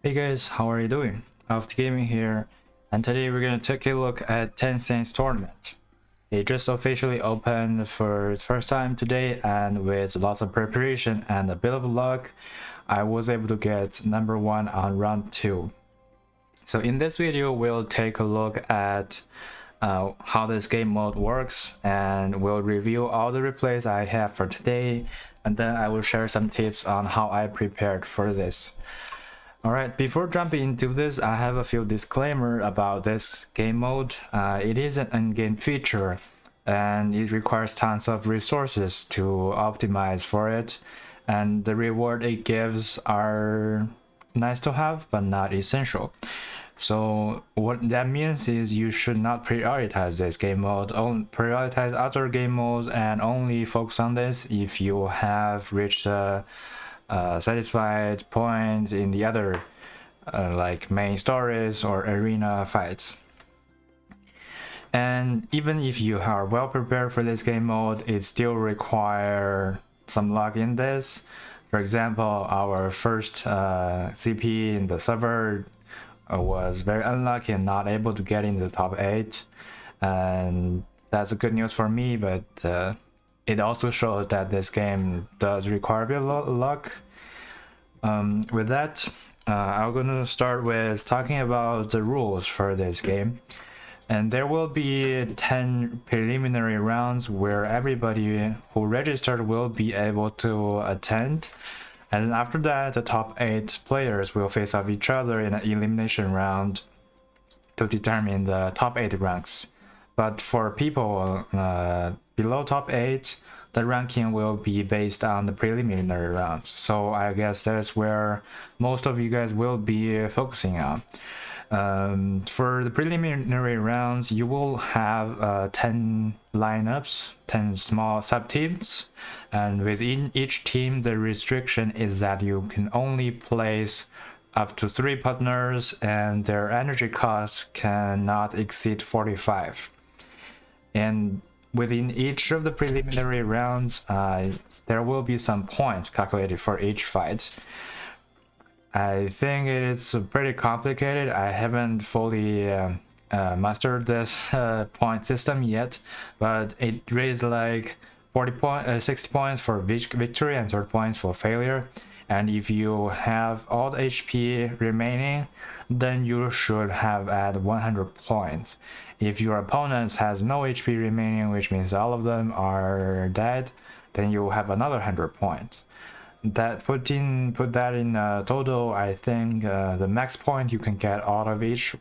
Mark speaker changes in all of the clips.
Speaker 1: Hey guys, how are you doing? After Gaming here, and today we're gonna take a look at Tencent's tournament. It just officially opened for its first time today, and with lots of preparation and a bit of luck, I was able to get number 1 on round 2. So in this video, we'll take a look at how this game mode works, and we'll review all the replays I have for today, and then I will share some tips on how I prepared for this. Alright, before jumping into this, I have a few disclaimer about this game mode. It is an in-game feature, and it requires tons of resources to optimize for it, and the reward it gives are nice to have, but not essential. So what that means is you should not prioritize this game mode, prioritize other game modes and only focus on this if you have reached a satisfied points in the other like main stories or arena fights. And even if you are well prepared for this game mode, it still requires some luck in this. For example, our first CP in the server was very unlucky and not able to get into the top 8, and that's a good news for me, but it also shows that this game does require a bit of luck. With that, I'm gonna start with talking about the rules for this game. And there will be 10 preliminary rounds where everybody who registered will be able to attend. And after that, the top 8 players will face off each other in an elimination round to determine the top 8 ranks. But for people below top 8, the ranking will be based on the preliminary rounds. So I guess that's where most of you guys will be focusing on. For the preliminary rounds, you will have 10 lineups, 10 small sub-teams, and within each team the restriction is that you can only place up to 3 partners and their energy costs cannot exceed 45. And within each of the preliminary rounds, there will be some points calculated for each fight. I think it is pretty complicated. I haven't fully mastered this point system yet, but it raised like 60 points for victory and 30 points for failure. And if you have all the HP remaining, then you should have at 100 points. If your opponent has no HP remaining, which means all of them are dead, then you have another 100 points. That put that in total, I think the max point you can get out of each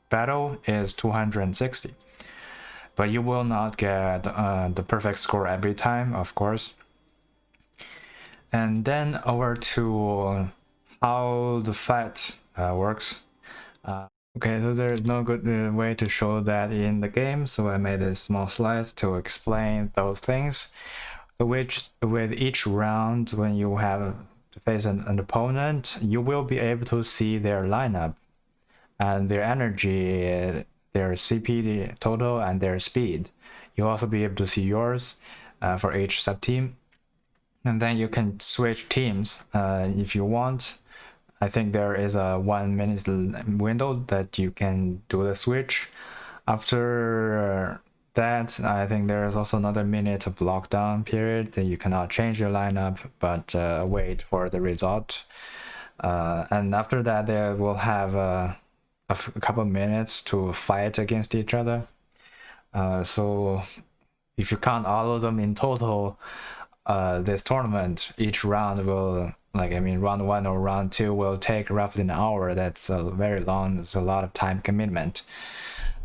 Speaker 1: battle is 260. But you will not get the perfect score every time, of course. And then over to how the fight works. Okay, so there's no good way to show that in the game, so I made a small slide to explain those things. Which with each round, when you have to face an opponent, you will be able to see their lineup and their energy, their CP total, and their speed. You'll also be able to see yours for each sub team, and then you can switch teams if you want. I think there is a 1 minute window that you can do the switch. After that, I think there is also another minute of lockdown period that you cannot change your lineup, but wait for the result. And after that, they will have a couple minutes to fight against each other. So if you count all of them in total, this tournament, each round will, round 1 or round 2 will take roughly an hour. That's very long. It's a lot of time commitment.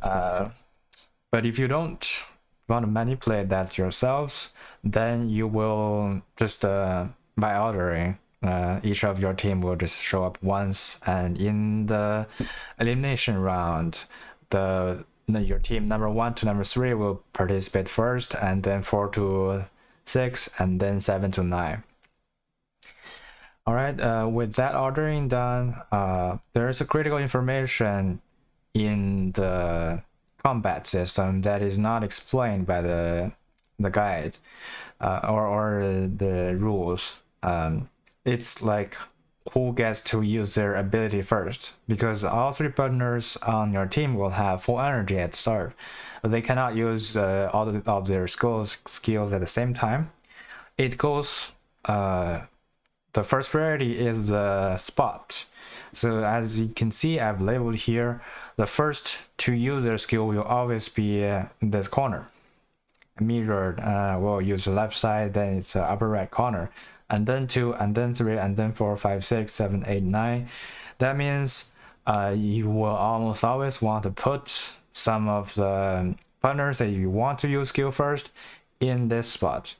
Speaker 1: But if you don't want to manipulate that yourselves, then you will just by ordering, each of your team will just show up once, and in the elimination round, your team number 1 to number 3 will participate first, and then 4 to 6, and then 7 to 9. All right, with that ordering done, there is a critical information in the combat system that is not explained by the guide or the rules. It's like who gets to use their ability first, because all 3 partners on your team will have full energy at start. They cannot use all of their skills at the same time. It goes, the first priority is the spot. So as you can see, I've labeled here, the first to use their skill will always be in this corner. Mirrored, we'll use the left side, then it's the upper right corner, and then 2, and then 3, and then 4, 5, 6, 7, 8, 9. That means you will almost always want to put some of the partners that you want to use skill first in this spot.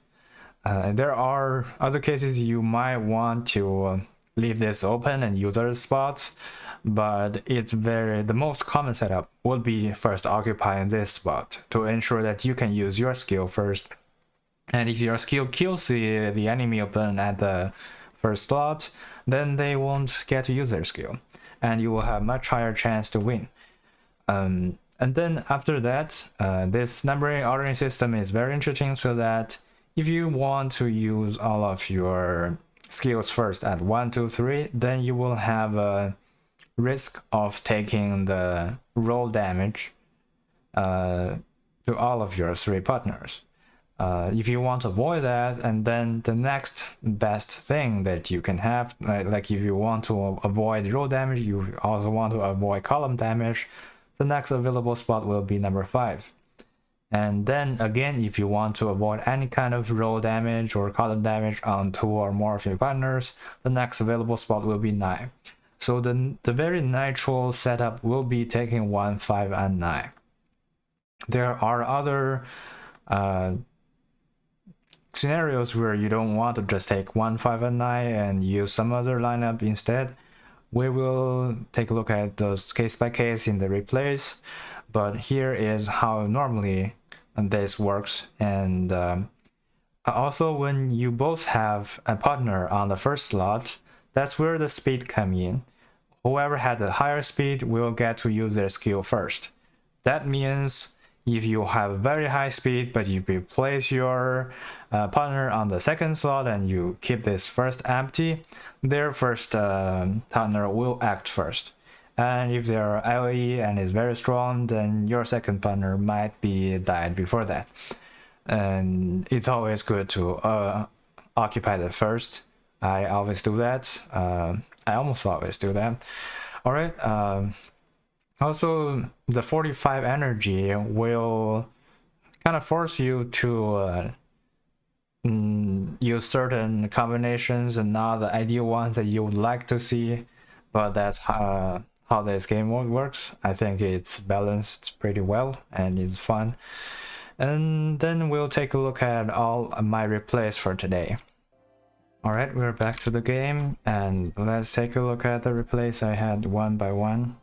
Speaker 1: There are other cases you might want to leave this open and use other spots, but the most common setup would be first occupying this spot to ensure that you can use your skill first. And if your skill kills the enemy opponent at the first slot, then they won't get to use their skill, and you will have much higher chance to win. And then after that, this numbering ordering system is very interesting, so that if you want to use all of your skills first at 1, 2, 3, then you will have a risk of taking the roll damage to all of your 3 partners. If you want to avoid that, and then the next best thing that you can have, like if you want to avoid roll damage, you also want to avoid column damage, the next available spot will be number 5. And then again, if you want to avoid any kind of roll damage or column damage on 2 or more of your partners, the next available spot will be 9. So the very natural setup will be taking 1, 5, and 9. There are other scenarios where you don't want to just take 1, 5, and 9 and use some other lineup instead. We will take a look at those case by case in the replays, but here is how normally this works. And also, when you both have a partner on the first slot, that's where the speed comes in. Whoever had the higher speed will get to use their skill first. That means if you have very high speed, but you replace your partner on the second slot and you keep this first empty, their first partner will act first. And if they are AoE and is very strong, then your second partner might be died before that. And it's always good to occupy the first. I always do that. I almost always do that. All right. Also, the 45 energy will kind of force you to use certain combinations and not the ideal ones that you would like to see, but that's how this game mode works. I think it's balanced pretty well and it's fun. And then we'll take a look at all my replays for today. Alright, we're back to the game, and let's take a look at the replays I had one by one.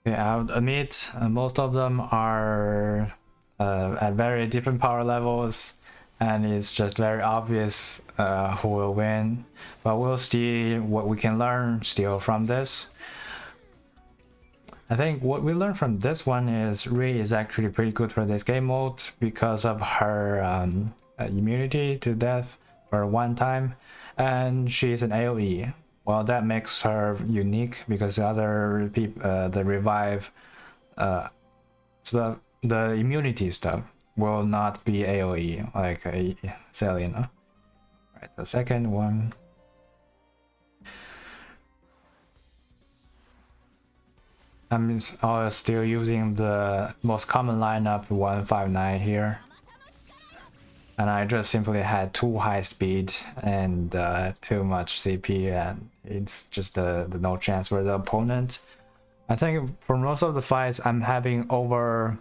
Speaker 1: Okay, I'll admit most of them are at very different power levels, and it's just very obvious who will win, but we'll see what we can learn still from this. I think what we learned from this one is Rei is actually pretty good for this game mode because of her immunity to death for one time, and she's an AoE. Well, that makes her unique because the other people, the revive, so the immunity stuff will not be AoE like Selena. Right, the second one. I'm still using the most common lineup 159 here, and I just simply had too high speed and too much CP, and it's just the no chance for the opponent. I think for most of the fights I'm having over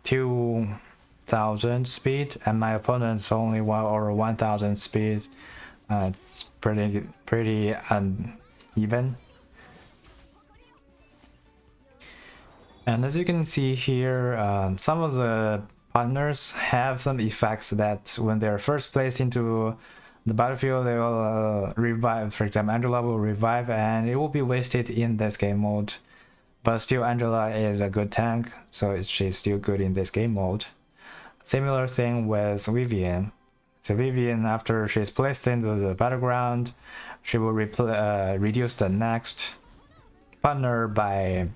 Speaker 1: 2000 speed and my opponent's only over 1000 speed. It's pretty uneven. And as you can see here, some of the partners have some effects that when they're first placed into the battlefield, they will revive. For example, Angela will revive and it will be wasted in this game mode. But still, Angela is a good tank, so she's still good in this game mode. Similar thing with Vivian. So Vivian, after she's placed into the battleground, she will reduce the next partner by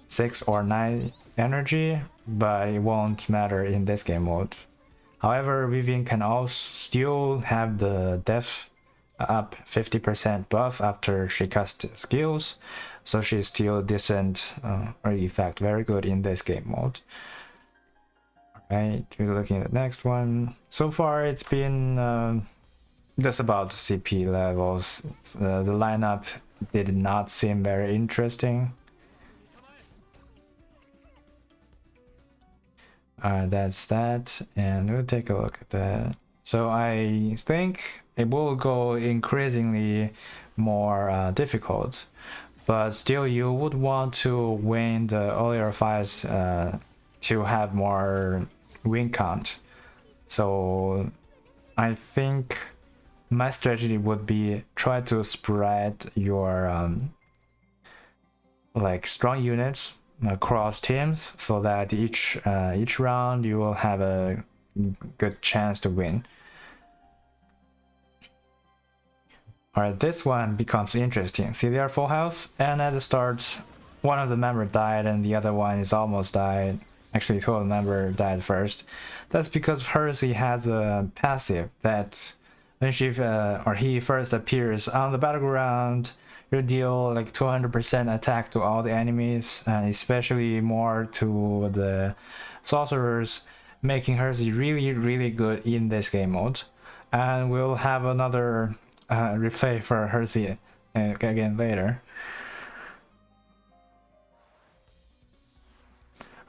Speaker 1: 6 or 9 energy, but it won't matter in this game mode. However, Vivian can also still have the death up 50% buff after she casts skills, so she's still decent, or in fact very good in this game mode. Alright, we're looking at the next one. So far it's been just about CP levels. The lineup did not seem very interesting. That's that, and we'll take a look at that. So I think it will go increasingly more difficult, but still you would want to win the earlier fights to have more win count. So I think my strategy would be try to spread your like strong units across teams, so that each round you will have a good chance to win. Alright, this one becomes interesting. See, they are full health, and at the start one of the members died and the other one is almost died. Actually, two of the member died first. That's because Hersey has a passive that when she or he first appears on the battleground, you deal like 200% attack to all the enemies, and especially more to the sorcerers, making Hersey really good in this game mode. And we'll have another replay for Hersey again later.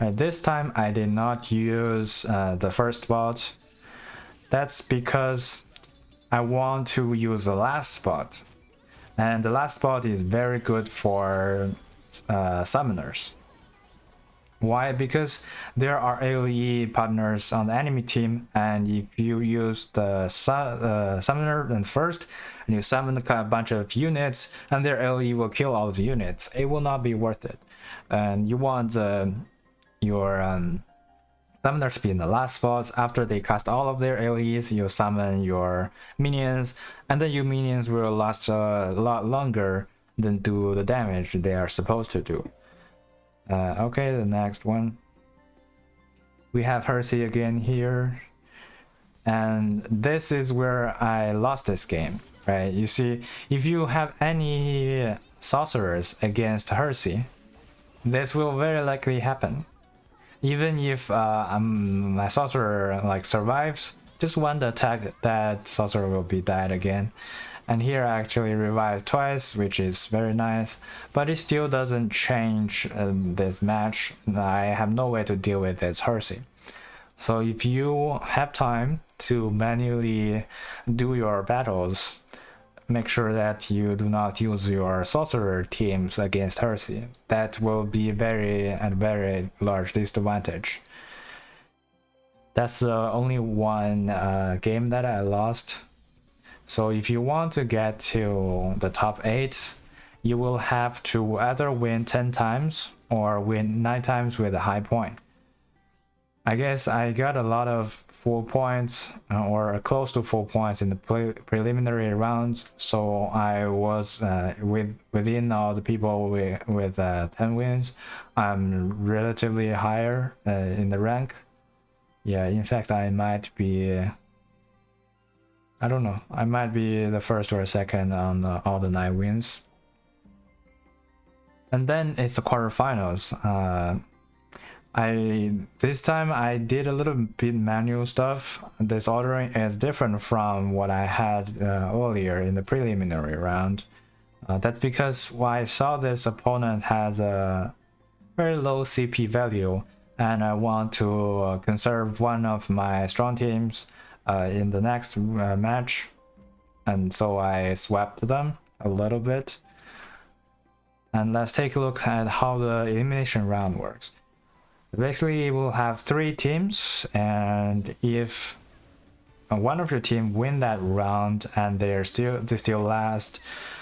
Speaker 1: This time I did not use the first spot. That's because I want to use the last spot, and the last spot is very good for summoners. Why? Because there are AoE partners on the enemy team, and if you use the summoner then first, and you summon a bunch of units, and their AoE will kill all the units, it will not be worth it. And you want your summoners to be in the last spot. After they cast all of their AoEs, you summon your minions, and then your minions will last a lot longer than do the damage they are supposed to do. Okay, the next one. We have Hersey again here. And this is where I lost this game, right? You see, if you have any sorcerers against Hersey, this will very likely happen. Even if my sorcerer like survives, just one attack, that sorcerer will be dead again. And here I actually revived twice, which is very nice, but it still doesn't change this match. I have no way to deal with this Hersey. So if you have time to manually do your battles, make sure that you do not use your sorcerer teams against Hersey. That will be a very large disadvantage. That's the only one game that I lost. So if you want to get to the top 8, you will have to either win 10 times or win 9 times with a high point. I guess I got a lot of full points or close to full points in the preliminary rounds, so I was within all the people with 10 wins. I'm relatively higher in the rank. Yeah, in fact I might be, I don't know, I might be the first or second on all the 9 wins. And then it's the quarterfinals. This time I did a little bit manual stuff. This ordering is different from what I had earlier in the preliminary round. That's because I saw this opponent has a very low CP value, and I want to conserve one of my strong teams in the next match, and so I swapped them a little bit. And let's take a look at how the elimination round works. Basically, we'll have 3 teams, and if one of your team win that round and they still last,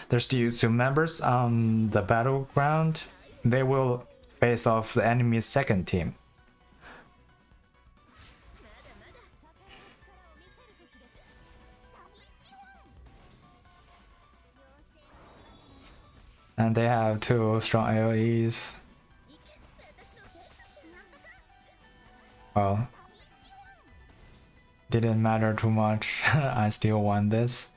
Speaker 1: there's still 2 members on the battleground, they will face off the enemy's second team. And they have 2 strong AoEs. Well, didn't matter too much. I still won this.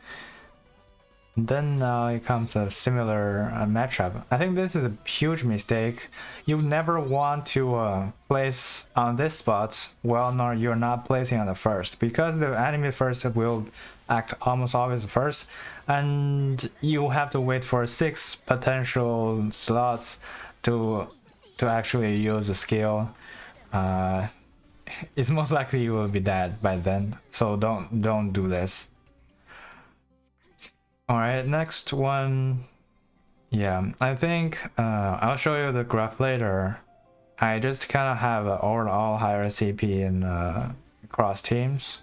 Speaker 1: Then now it comes a similar matchup. I think this is a huge mistake. You never want to place on this spot well, no, you're not placing on the first, because the enemy first will act almost always first, and you have to wait for 6 potential slots to actually use the skill. It's most likely you will be dead by then, so don't do this. Alright, next one. Yeah, I think I'll show you the graph later. I just kind of have an overall higher CP in across teams.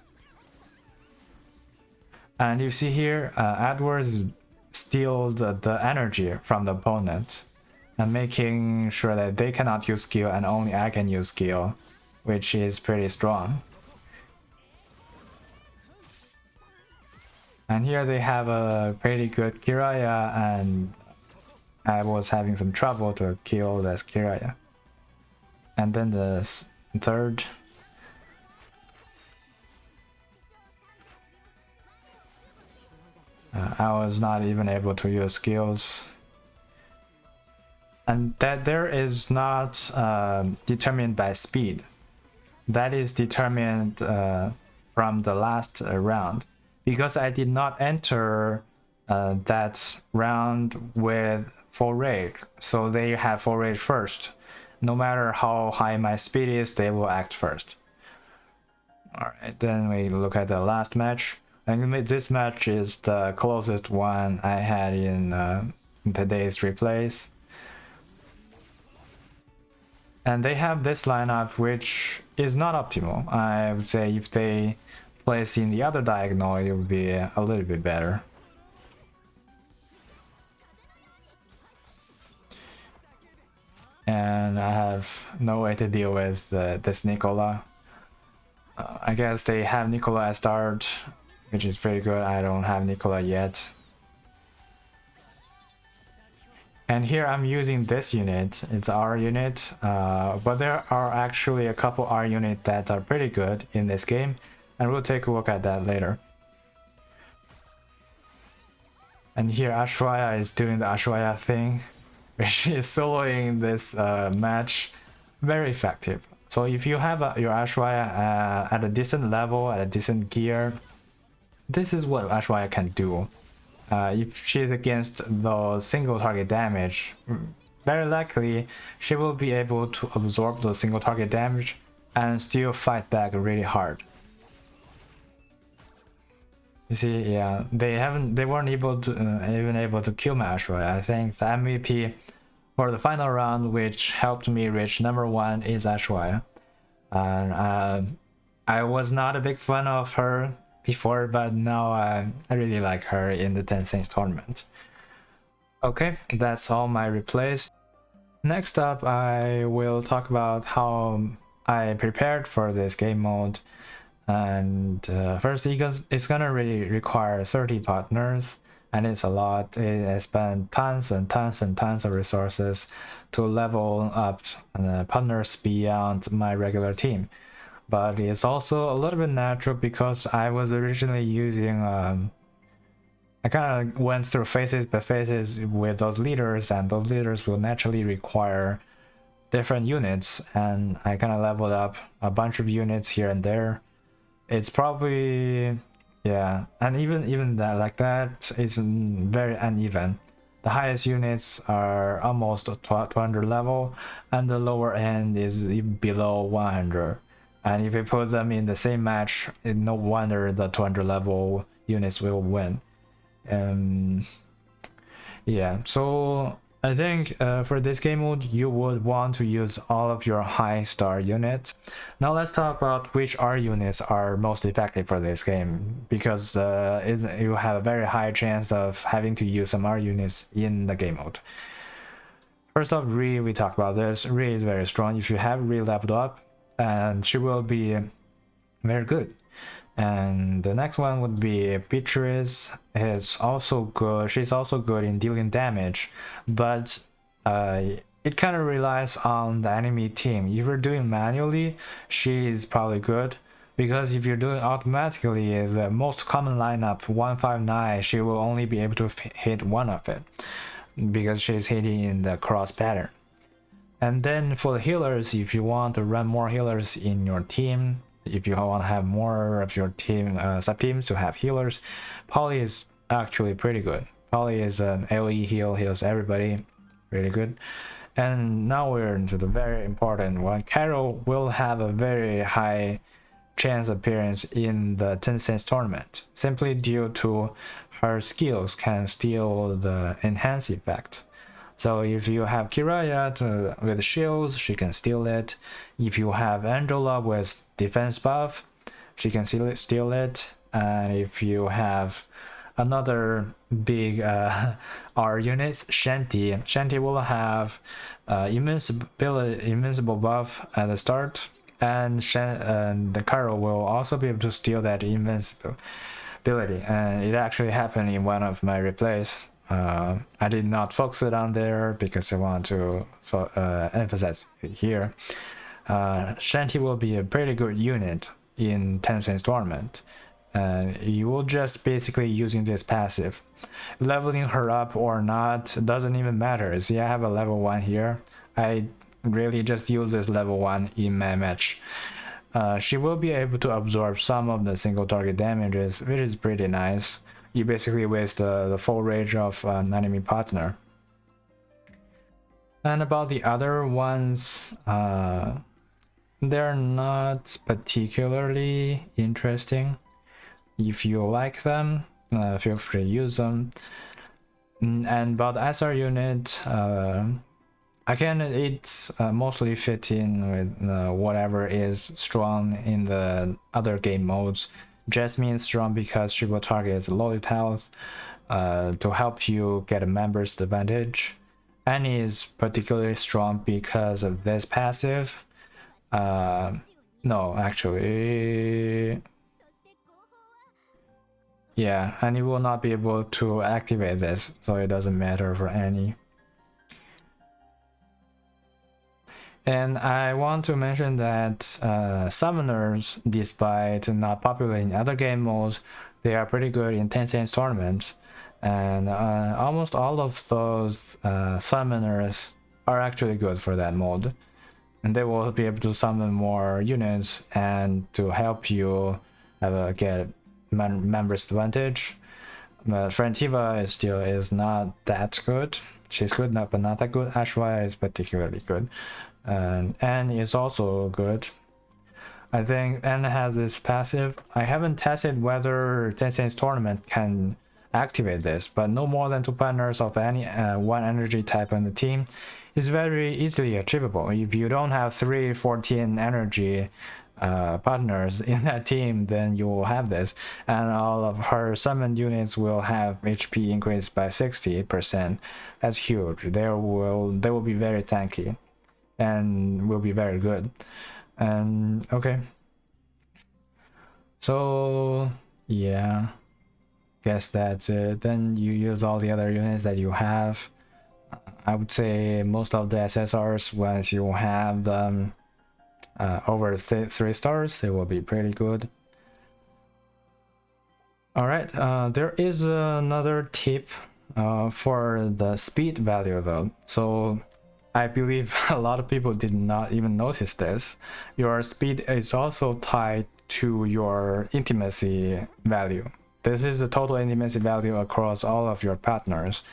Speaker 1: And you see here, Edwards steals the energy from the opponent and making sure that they cannot use skill and only I can use skill, which is pretty strong. And here they have a pretty good Kiraya, and I was having some trouble to kill this Kiraya. And then the third. I was not even able to use skills. And that there is not determined by speed. That is determined from the last round. Because I did not enter that round with full rage, so they have full rage first. No matter how high my speed is, they will act first. Alright, then we look at the last match. And this match is the closest one I had in today's replays. And they have this lineup, which is not optimal. I would say if they place in the other diagonal, it would be a little bit better. And I have no way to deal with this Nicola. I guess they have Nicola at start, which is pretty good. I don't have Nicola yet. And here I'm using this unit. It's R unit, but there are actually a couple R units that are pretty good in this game. And we'll take a look at that later. And here Ashwaya is doing the Ashwaya thing, which is soloing this match. Very effective. So if you have your Ashwaya at a decent level, at a decent gear, this is what Ashwaya can do. If she's against the single target damage, very likely she will be able to absorb the single target damage and still fight back really hard. You see, yeah, they weren't able to even able to kill my Ashwaya. I think the MVP for the final round, which helped me reach #1, is Ashwaya. And I was not a big fan of her before, but now I really like her in the Tencent tournament. Okay, that's all my replays. Next up, I will talk about how I prepared for this game mode. And first, it's gonna really require 30 partners, and it's a lot. I spent tons and tons and tons of resources to level up partners beyond my regular team. But it's also a little bit natural because I was originally using I kind of went through phases by phases with those leaders, and those leaders will naturally require different units, and I kind of leveled up a bunch of units here and there. It's probably, yeah, and even that, like that is very uneven. The highest units are almost 200 level, and the lower end is below 100. And if you put them in the same match, no wonder the 200 level units will win. Yeah, so I think for this game mode, you would want to use all of your high star units. Now let's talk about which R units are most effective for this game, because you have a very high chance of having to use some R units in the game mode. First off, Ri, we talked about this. Ri is very strong. If you have Ri leveled up, and she will be very good. And the next one would be Beatrice. It's also good. She's also good in dealing damage, but it kind of relies on the enemy team. If you're doing manually, she is probably good, because if you're doing automatically, the most common lineup 159, she will only be able to hit one of it because she's hitting in the cross pattern. And then for the healers, if you want to run more healers in your team, if you want to have more of your team sub-teams to have healers, Polly is actually pretty good. Polly is an AoE heal, heals everybody, really good. And now we're into the very important one. Carol will have a very high chance appearance in the Tencent tournament, simply due to her skills can steal the enhance effect. So if you have Kiraya with shields, she can steal it. If you have Angela with defense buff, she can steal it. And if you have another big R units, Shanty will have invincible buff at the start, and the Carol will also be able to steal that invincibility. And it actually happened in one of my replays. I did not focus it on there because I want to emphasize it here. Shanty will be a pretty good unit in Tencent's tournament. You will just basically using this passive. Leveling her up or not doesn't even matter. See, I have a level 1 here. I really just use this level 1 in my match. She will be able to absorb some of the single target damages, which is pretty nice. You basically waste the full range of an enemy partner. And about the other ones, they're not particularly interesting. If you like them, feel free to use them. And about the SR unit, it's mostly fit in with whatever is strong in the other game modes. Jasmine is strong because she will target low health to help you get a member's advantage. Annie is particularly strong because of this passive. No, actually, yeah, Annie will not be able to activate this, so it doesn't matter for Annie. And I want to mention that summoners, despite not popular in other game modes, they are pretty good in Tencent's tournaments. And almost all of those summoners are actually good for that mode. And they will be able to summon more units and to help you get members advantage. But Frentiva is not that good. She's good, but not that good. Ashwaya is particularly good. And Anne is also good. I think Anne has this passive. I haven't tested whether Tencent's tournament can activate this, but no more than 2 partners of any one energy type on the team is very easily achievable. If you don't have 314 energy partners in that team, then you will have this, and all of her summoned units will have HP increased by 60%. That's huge. They will be very tanky and will be very good. And okay, so yeah, guess that's it. Then you use all the other units that you have. I would say most of the SSRs, once you have them over 3 stars, they will be pretty good. All right, there is another tip for the speed value though. So I believe a lot of people did not even notice this. Your speed is also tied to your intimacy value. This is the total intimacy value across all of your partners.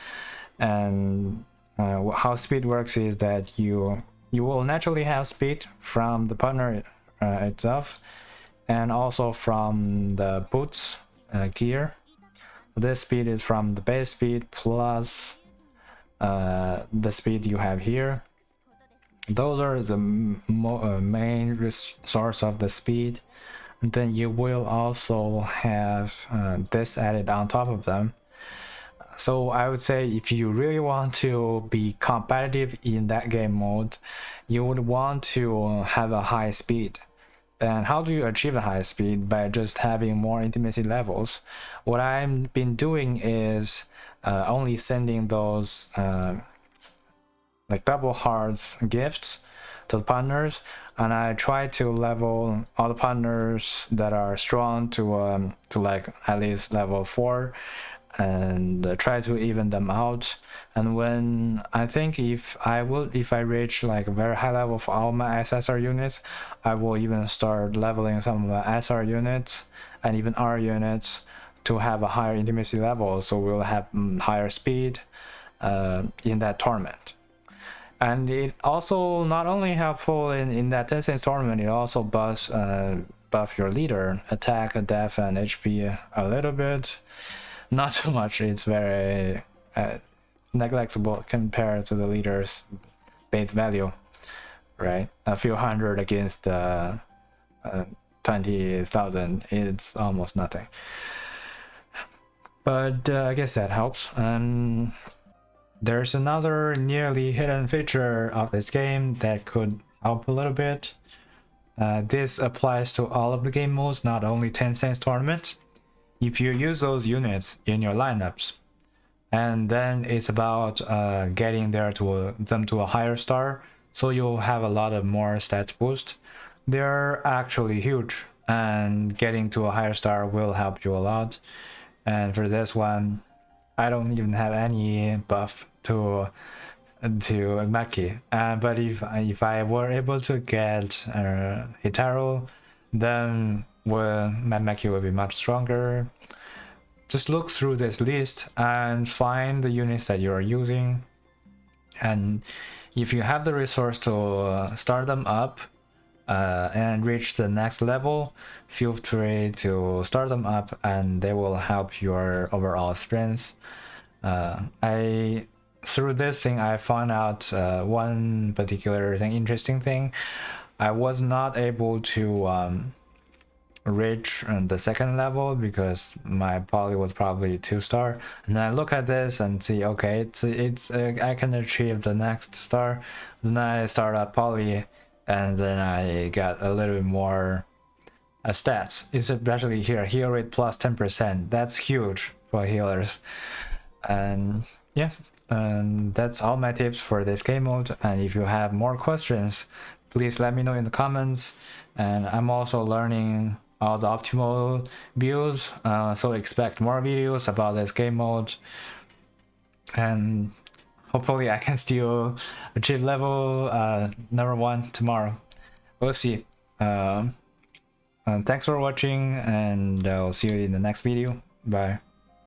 Speaker 1: And how speed works is that you will naturally have speed from the partner itself, and also from the boots gear. This speed is from the base speed plus the speed you have here. Those are the main source of the speed. And then you will also have this added on top of them. So I would say if you really want to be competitive in that game mode, you would want to have a high speed. And how do you achieve the high speed? By just having more intimacy levels. What I've been doing is only sending those like double hearts gifts to the partners, and I try to level all the partners that are strong to like at least level 4, and try to even them out. And when I think if I reach like a very high level for all my SSR units, I will even start leveling some of my SR units and even R units to have a higher intimacy level, so we'll have higher speed in that tournament. And it also not only helpful in that 10 cents tournament, it also buff your leader attack, def, and HP a little bit. Not too much. It's very neglectable compared to the leader's base value, right? A few hundred against 20,000, it's almost nothing. But I guess that helps. And there's another nearly hidden feature of this game that could help a little bit. This applies to all of the game modes, not only 10 cents tournament. If you use those units in your lineups, and then it's about getting them to a higher star, so you'll have a lot of more stats boost. They're actually huge, and getting to a higher star will help you a lot. And for this one, I don't even have any buff to Maki, but if I were able to get Hitaru, then my Maki will be much stronger. Just look through this list and find the units that you are using, and if you have the resource to start them up and reach the next level, feel free to start them up, and they will help your overall strength. Through this thing, I found out one particular interesting thing. I was not able to reach the second level because my poly was probably 2-star, and I look at this and see, okay, it's I can achieve the next star. Then I start up poly, and then I got a little bit more stats. It's especially here, heal rate plus 10%. That's huge for healers. And yeah, and that's all my tips for this game mode. And if you have more questions, please let me know in the comments. And I'm also learning all the optimal builds, so expect more videos about this game mode, and hopefully I can still achieve level number 1 tomorrow. We'll see. Thanks for watching, and I'll see you in the next video. Bye.